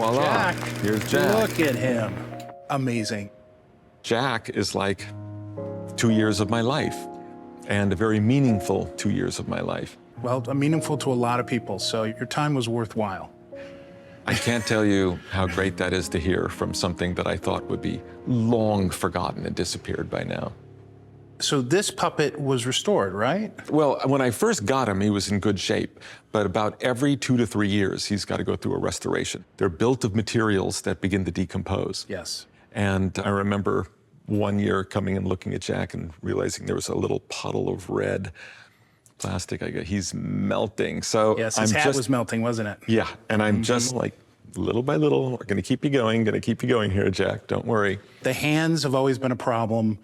Voila, Jack. here's Jack. Look at him. Amazing. Jack is like 2 years of my life, and a very meaningful 2 years of my life. Well, meaningful to a lot of people, so your time was worthwhile. I can't tell you how great that is to hear from something that I thought would be long forgotten and disappeared by now. So this puppet was restored, right? Well, when I first got him, he was in good shape, but about every 2 to 3 years, he's got to go through a restoration. They're built of materials that begin to decompose. Yes. And I remember one year coming and looking at Jack and realizing there was a little puddle of red plastic. He's melting. So yes, his hat was melting, wasn't it? Yeah, and I'm just like, little by little, we're gonna keep you going here, Jack, don't worry. The hands have always been a problem.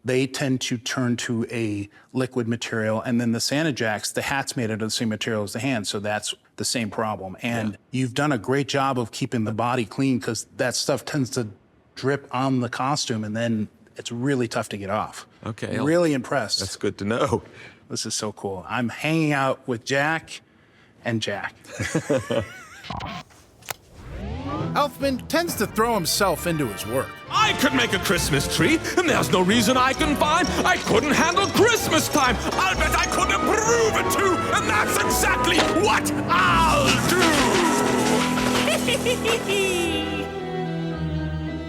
They tend to turn to a liquid material, and then the Santa Jacks, the hat's made out of the same material as the hands, so that's the same problem. And you've done a great job of keeping the body clean, because that stuff tends to drip on the costume, and then it's really tough to get off. Okay. Really impressed. That's good to know. This is so cool. I'm hanging out with Jack and Jack. Elfman tends to throw himself into his work. I could make a Christmas tree, and there's no reason I can find I couldn't handle Christmas time. I'll bet I could improve it too, and that's exactly what I'll do.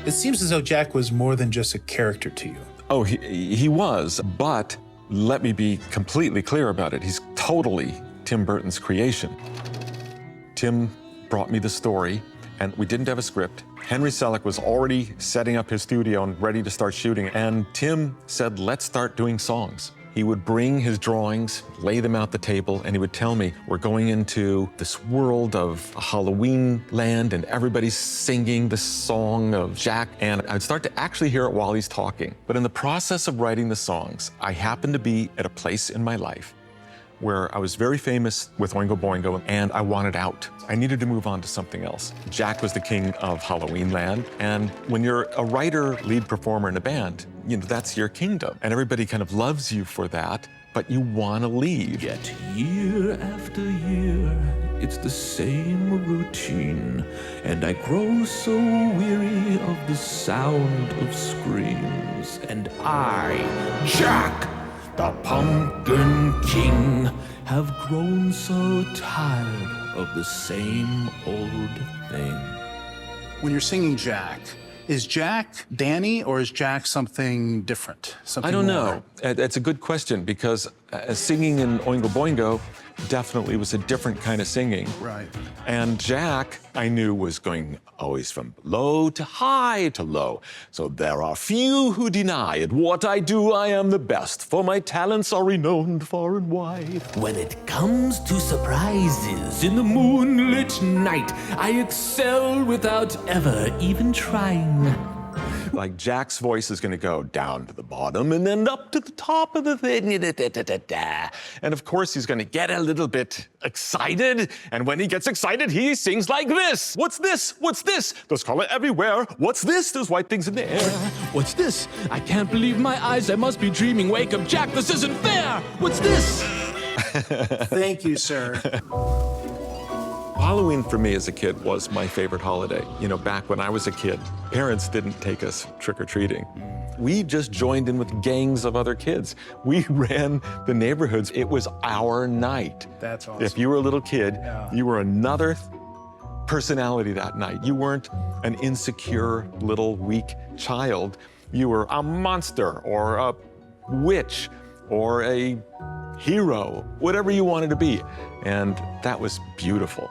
It seems as though Jack was more than just a character to you. Oh, he was, but let me be completely clear about it. He's totally Tim Burton's creation. Tim brought me the story, and we didn't have a script. Henry Selick was already setting up his studio and ready to start shooting, and Tim said, let's start doing songs. He would bring his drawings, lay them out the table, and he would tell me, we're going into this world of Halloween land, and everybody's singing the song of Jack, and I'd start to actually hear it while he's talking. But in the process of writing the songs, I happened to be at a place in my life where I was very famous with Oingo Boingo, and I wanted out. I needed to move on to something else. Jack was the king of Halloween land, and when you're a writer, lead performer in a band, you know, that's your kingdom. And everybody kind of loves you for that, but you want to leave. Yet year after year, it's the same routine, and I grow so weary of the sound of screams. And I, Jack, the Pumpkin King, have grown so tired of the same old thing. When you're singing Jack, is Jack Danny, or is Jack something different? Something I don't more? know. That's a good question, because singing in Oingo Boingo definitely was a different kind of singing. Right. And Jack, I knew, was going always from low to high to low. So there are few who deny it. What I do, I am the best, for my talents are renowned far and wide. When it comes to surprises in the moonlit night, I excel without ever even trying. Like Jack's voice is gonna go down to the bottom and then up to the top of the thing. And of course, he's gonna get a little bit excited. And when he gets excited, he sings like this. What's this? What's this? There's color everywhere. What's this? There's white things in the air. What's this? I can't believe my eyes. I must be dreaming. Wake up, Jack. This isn't fair. What's this? Thank you, sir. Halloween for me as a kid was my favorite holiday. You know, back when I was a kid, parents didn't take us trick-or-treating. We just joined in with gangs of other kids. We ran the neighborhoods. It was our night. That's awesome. If you were a little kid, you were another personality that night. You weren't an insecure little weak child. You were a monster or a witch or a hero, whatever you wanted to be. And that was beautiful.